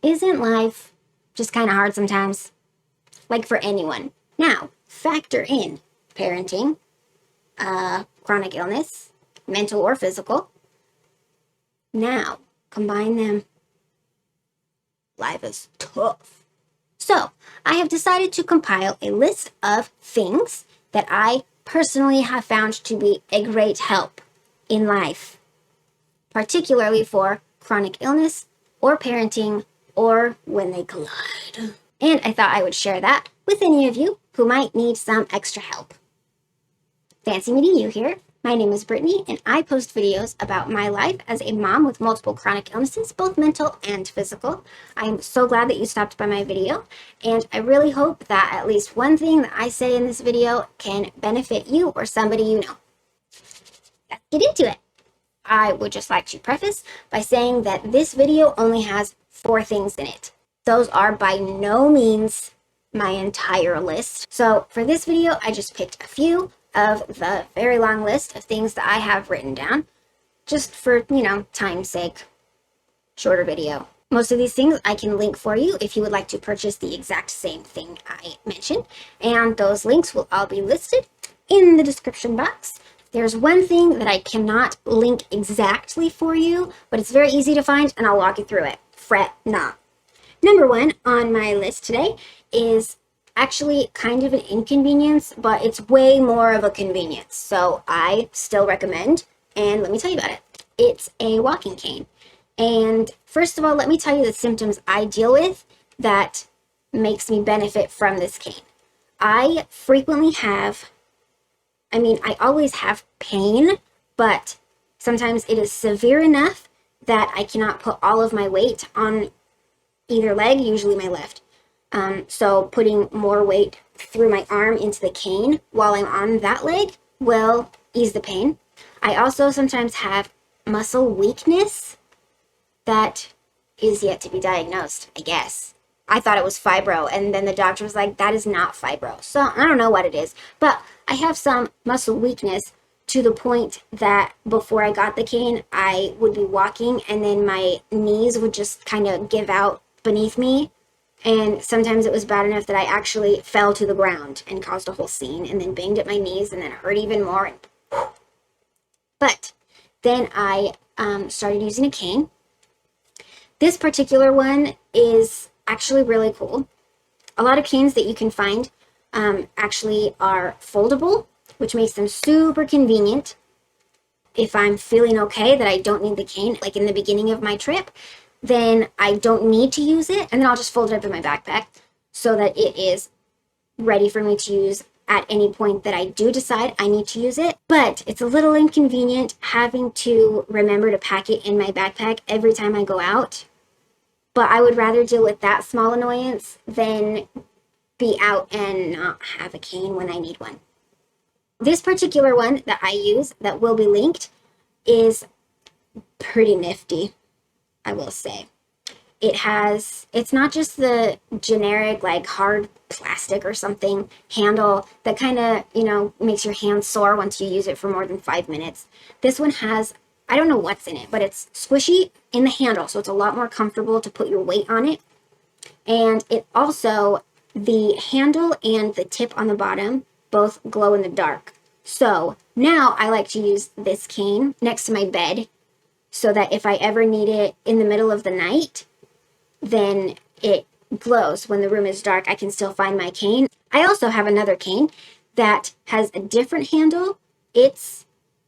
Isn't life just kind of hard sometimes? Like for anyone. Now, factor in parenting, chronic illness, mental or physical. Now, combine them. Life is tough. So, I have decided to compile a list of things that I personally have found to be a great help in life, particularly for chronic illness or parenting or when they collide. And I thought I would share that with any of you who might need some extra help. Fancy meeting you here. My name is Brittany, and I post videos about my life as a mom with multiple chronic illnesses, both mental and physical. I am so glad that you stopped by my video, and I really hope that at least one thing that I say in this video can benefit you or somebody you know. Let's get into it. I would just like to preface by saying that this video only has 4 things in it. Those are by no means my entire list. So for this video, I just picked a few of the very long list of things that I have written down, just for, time's sake, shorter video. Most of these things I can link for you if you would like to purchase the exact same thing I mentioned, and those links will all be listed in the description box. There's one thing that I cannot link exactly for you, but it's very easy to find, and I'll walk you through it. Fret not. Number 1 on my list today is actually kind of an inconvenience, but it's way more of a convenience. So I still recommend, and let me tell you about it. It's a walking cane. And first of all, let me tell you the symptoms I deal with that makes me benefit from this cane. I frequently have, I always have pain, but sometimes it is severe enough that I cannot put all of my weight on either leg, usually my left. So putting more weight through my arm into the cane while I'm on that leg will ease the pain. I also sometimes have muscle weakness that is yet to be diagnosed, I guess. I thought it was fibro, and then the doctor was like, that is not fibro. So I don't know what it is, but I have some muscle weakness to the point that before I got the cane, I would be walking and then my knees would just kind of give out beneath me. And sometimes it was bad enough that I actually fell to the ground and caused a whole scene and then banged at my knees and then it hurt even more. But then I started using a cane. This particular one is actually really cool. A lot of canes that you can find actually are foldable, which makes them super convenient. If I'm feeling okay that I don't need the cane, like in the beginning of my trip, then I don't need to use it, and then I'll just fold it up in my backpack so that it is ready for me to use at any point that I do decide I need to use it. But it's a little inconvenient having to remember to pack it in my backpack every time I go out. But I would rather deal with that small annoyance than be out and not have a cane when I need one. This particular one that I use that will be linked is pretty nifty, I will say. It's not just the generic like hard plastic or something handle that kind of, makes your hands sore once you use it for more than 5 minutes. This one has, I don't know what's in it, but it's squishy in the handle, so it's a lot more comfortable to put your weight on it. And it also, the handle and the tip on the bottom both glow in the dark. So now I like to use this cane next to my bed so that if I ever need it in the middle of the night, then it glows. When the room is dark, I can still find my cane. I also have another cane that has a different handle. It's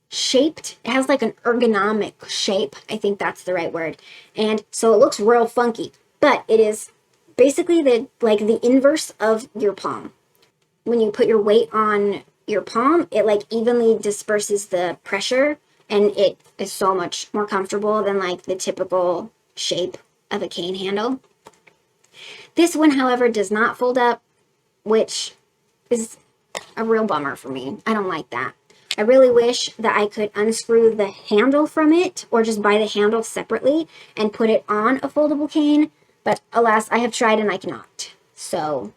shaped, it has like an ergonomic shape. I think that's the right word. And so it looks real funky, but it is basically the inverse of your palm. When you put your weight on your palm, it like evenly disperses the pressure, and it is so much more comfortable than like the typical shape of a cane handle. This one, however, does not fold up, which is a real bummer for me. I don't like that. I really wish that I could unscrew the handle from it or just buy the handle separately and put it on a foldable cane, but alas, I have tried and I cannot. So,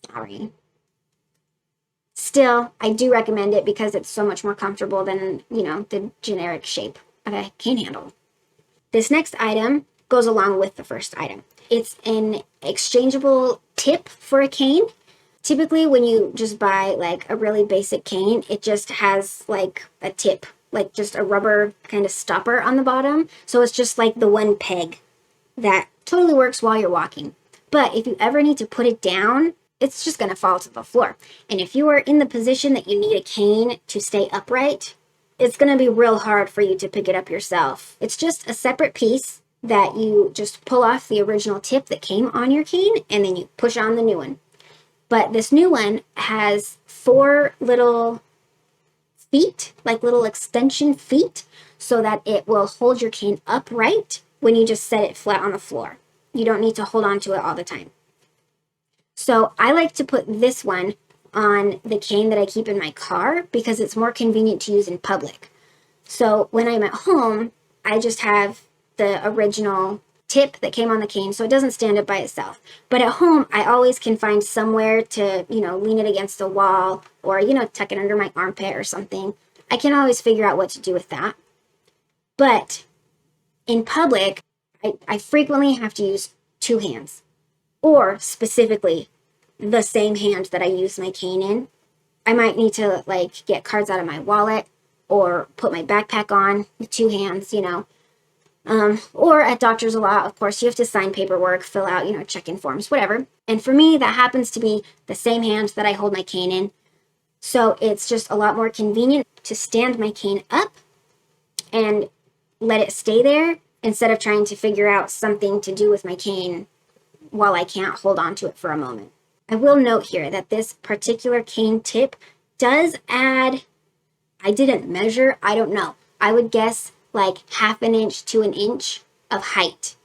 sorry. Still, I do recommend it because it's so much more comfortable than, the generic shape of a cane handle. This next item goes along with the first item. It's an exchangeable tip for a cane. Typically, when you just buy like a really basic cane, it just has like a tip, like just a rubber kind of stopper on the bottom. So it's just like the one peg that totally works while you're walking. But if you ever need to put it down, it's just going to fall to the floor. And if you are in the position that you need a cane to stay upright, it's going to be real hard for you to pick it up yourself. It's just a separate piece that you just pull off the original tip that came on your cane, and then you push on the new one. But this new one has 4 little feet, like little extension feet, so that it will hold your cane upright when you just set it flat on the floor. You don't need to hold on to it all the time. So I like to put this one on the cane that I keep in my car because it's more convenient to use in public. So when I'm at home, I just have the original tip that came on the cane, so it doesn't stand up by itself. But at home, I always can find somewhere to, lean it against a wall or, tuck it under my armpit or something. I can always figure out what to do with that. But in public, I frequently have to use 2 hands, or specifically the same hand that I use my cane in. I might need to get cards out of my wallet or put my backpack on with 2 hands, or at doctors a lot, of course, you have to sign paperwork, fill out, check-in forms, whatever. And for me, that happens to be the same hand that I hold my cane in. So it's just a lot more convenient to stand my cane up and let it stay there instead of trying to figure out something to do with my cane while I can't hold on to it for a moment. I will note here that this particular cane tip does add, I didn't measure, I don't know. I would guess like 1/2 inch to 1 inch of height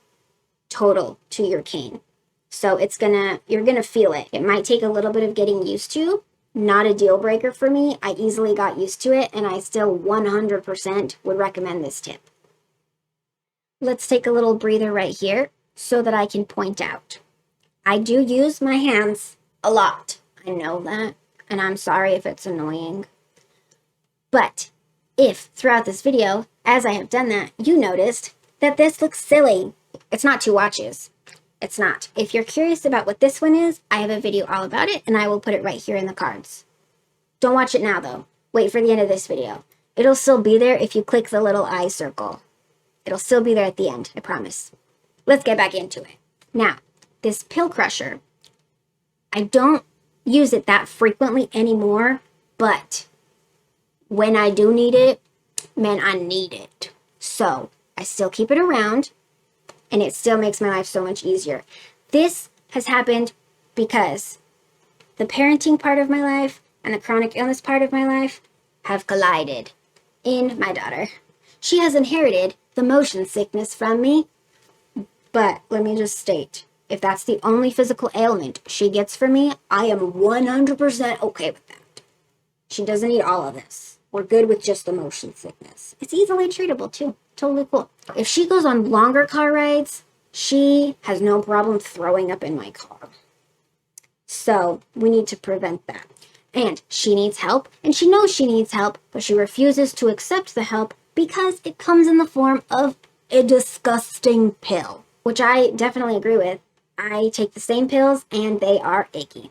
total to your cane. So you're gonna feel it. It might take a little bit of getting used to. Not a deal breaker for me. I easily got used to it, and I still 100% would recommend this tip. Let's take a little breather right here so that I can point out. I do use my hands a lot. I know that, and I'm sorry if it's annoying. But if throughout this video, as I have done that, you noticed that this looks silly. It's not 2 watches. It's not. If you're curious about what this one is, I have a video all about it, and I will put it right here in the cards. Don't watch it now, though. Wait for the end of this video. It'll still be there if you click the little eye circle. It'll still be there at the end, I promise. Let's get back into it. Now, this pill crusher, I don't use it that frequently anymore, but when I do need it, man, I need it. So I still keep it around, and it still makes my life so much easier. This has happened because the parenting part of my life and the chronic illness part of my life have collided in my daughter. She has inherited the motion sickness from me, but let me just state, if that's the only physical ailment she gets from me, I am 100% okay with that. She doesn't need all of this. We're good with just the motion sickness. It's easily treatable too. Totally cool. If she goes on longer car rides, she has no problem throwing up in my car. So we need to prevent that. And she needs help, and she knows she needs help, but she refuses to accept the help because it comes in the form of a disgusting pill, which I definitely agree with. I take the same pills, and they are icky.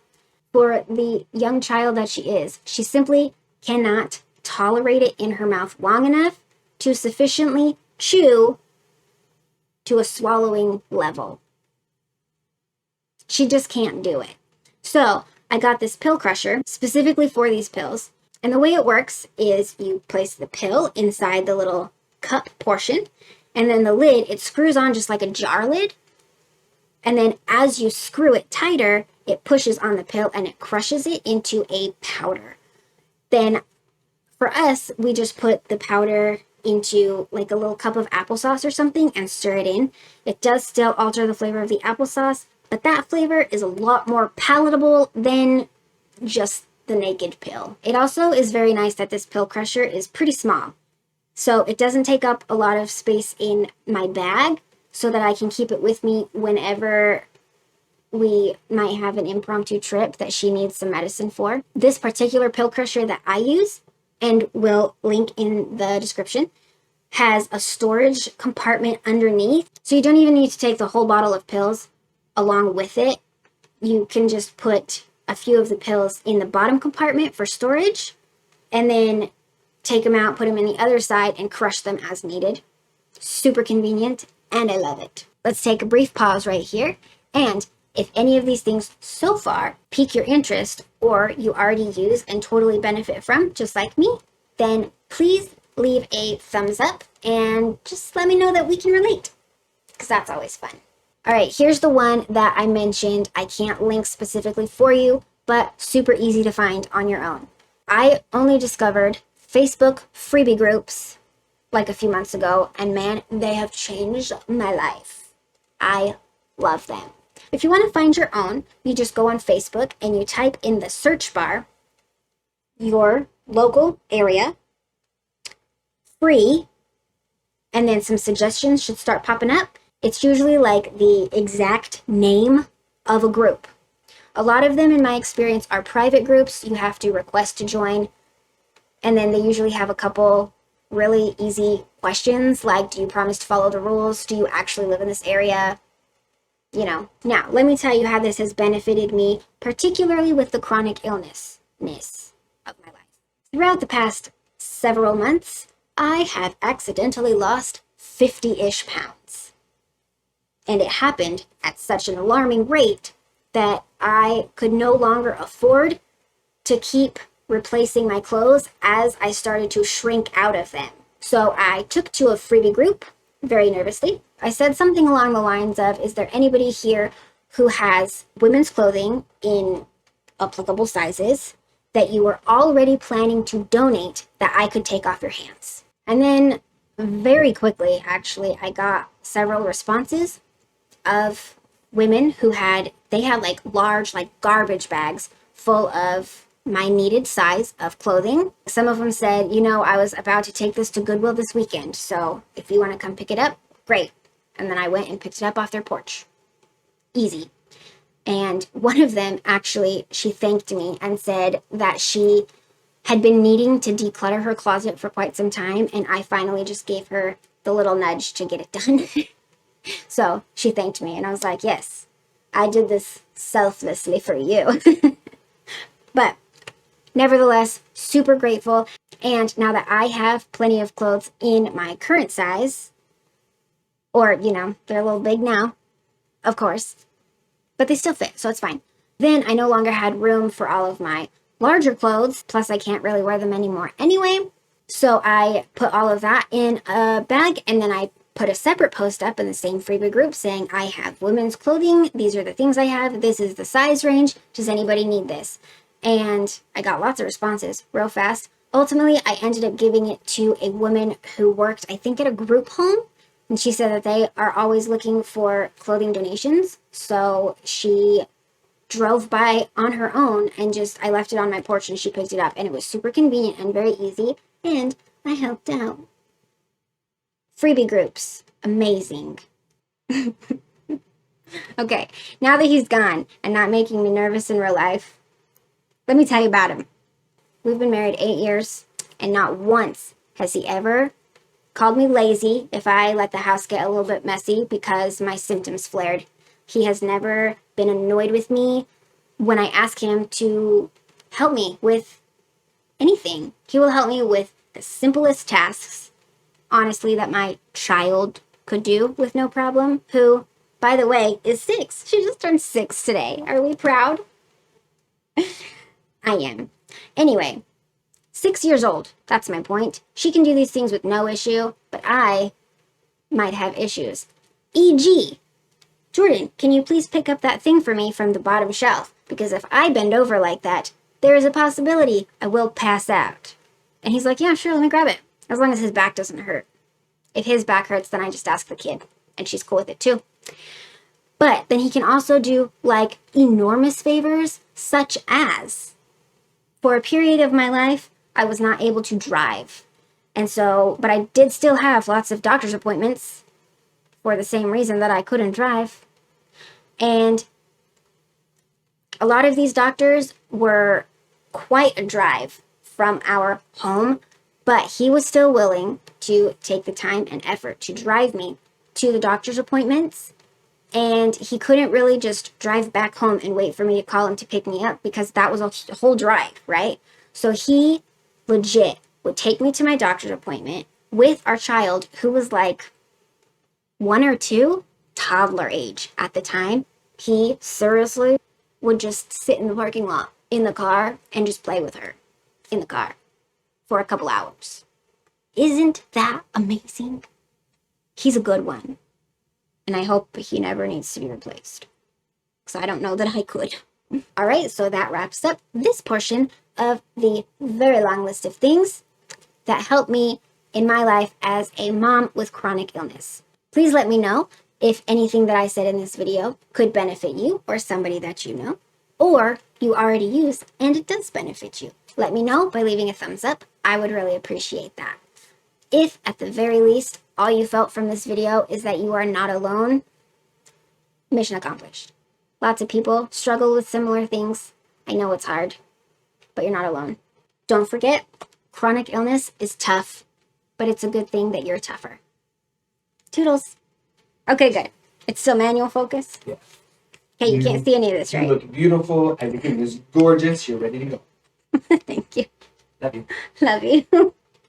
For the young child that she is, she simply cannot tolerate it in her mouth long enough to sufficiently chew to a swallowing level. She just can't do it. So I got this pill crusher specifically for these pills. And the way it works is you place the pill inside the little cup portion, and then the lid, it screws on just like a jar lid. And then as you screw it tighter, it pushes on the pill and it crushes it into a powder. Then for us, we just put the powder into like a little cup of applesauce or something and stir it in. It does still alter the flavor of the applesauce, but that flavor is a lot more palatable than just the naked pill. It also is very nice that this pill crusher is pretty small. So it doesn't take up a lot of space in my bag so that I can keep it with me whenever we might have an impromptu trip that she needs some medicine for. This particular pill crusher that I use, and will link in the description, has a storage compartment underneath. So you don't even need to take the whole bottle of pills along with it. You can just put a few of the pills in the bottom compartment for storage and then take them out, put them in the other side, and crush them as needed. Super convenient, and I love it. Let's take a brief pause right here. And if any of these things so far pique your interest or you already use and totally benefit from, just like me, then please leave a thumbs up and just let me know that we can relate, because that's always fun. All right, here's the one that I mentioned. I can't link specifically for you, but super easy to find on your own. I only discovered Facebook freebie groups like a few months ago, and man, they have changed my life. I love them. If you want to find your own, you just go on Facebook and you type in the search bar your local area, free, and then some suggestions should start popping up. It's usually like the exact name of a group. A lot of them, in my experience, are private groups. You have to request to join, and then they usually have a couple really easy questions like, do you promise to follow the rules? Do you actually live in this area? You know. Now, let me tell you how this has benefited me, particularly with the chronic illness of my life. Throughout the past several months, I have accidentally lost 50-ish pounds. And it happened at such an alarming rate that I could no longer afford to keep replacing my clothes as I started to shrink out of them. So I took to a freebie group very nervously. I said something along the lines of, is there anybody here who has women's clothing in applicable sizes that you were already planning to donate that I could take off your hands? And then very quickly, actually, I got several responses of women who had like large, like garbage bags full of my needed size of clothing. Some of them said, you know, I was about to take this to Goodwill this weekend, so if you want to come pick it up, great. And then I went and picked it up off their porch. Easy. And one of them, actually, she thanked me and said that she had been needing to declutter her closet for quite some time, and I finally just gave her the little nudge to get it done. So she thanked me, and I was like, yes, I did this selflessly for you. But nevertheless, super grateful. And now that I have plenty of clothes in my current size, or, you know, they're a little big now, of course, but they still fit, so it's fine. Then I no longer had room for all of my larger clothes, plus I can't really wear them anymore anyway. So I put all of that in a bag, and then I put a separate post up in the same freebie group saying, I have women's clothing. These are the things I have. This is the size range. Does anybody need this? And I got lots of responses real fast. Ultimately, I ended up giving it to a woman who worked, I think, at a group home. And she said that they are always looking for clothing donations. So she drove by on her own and I left it on my porch and she picked it up. And it was super convenient and very easy. And I helped out. Freebie groups. Amazing. Okay, now that he's gone and not making me nervous in real life, let me tell you about him. We've been married 8 years, and not once has he ever called me lazy if I let the house get a little bit messy because my symptoms flared. He has never been annoyed with me when I ask him to help me with anything. He will help me with the simplest tasks, honestly, that my child could do with no problem, who, by the way, is 6. She just turned 6 today. Are we proud? I am. Anyway, 6 years old. That's my point. She can do these things with no issue, but I might have issues. E.g., Jordan, can you please pick up that thing for me from the bottom shelf? Because if I bend over like that, there is a possibility I will pass out. And he's like, yeah, sure, let me grab it. As long as his back doesn't hurt. If his back hurts, then I just ask the kid. And she's cool with it too. But then he can also do like enormous favors, such as, for a period of my life, I was not able to drive. And so, but I did still have lots of doctor's appointments for the same reason that I couldn't drive. And a lot of these doctors were quite a drive from our home But he was still willing to take the time and effort to drive me to the doctor's appointments. And he couldn't really just drive back home and wait for me to call him to pick me up because that was a whole drive, right? So he legit would take me to my doctor's appointment with our child, who was like 1 or 2, toddler age at the time. He seriously would just sit in the parking lot in the car and just play with her in the car for a couple hours. Isn't that amazing? He's a good one. And I hope he never needs to be replaced, because I don't know that I could. All right, so that wraps up this portion of the very long list of things that help me in my life as a mom with chronic illness. Please let me know if anything that I said in this video could benefit you or somebody that you know, or you already use and it does benefit you. Let me know by leaving a thumbs up. I would really appreciate that. If, at the very least, all you felt from this video is that you are not alone, mission accomplished. Lots of people struggle with similar things. I know it's hard, but you're not alone. Don't forget, chronic illness is tough, but it's a good thing that you're tougher. Toodles. Okay, good. It's still manual focus? Yeah. Okay, you can't see any of this, right? You look beautiful. Everything is gorgeous. You're ready to go. Thank you. Love you. Love you.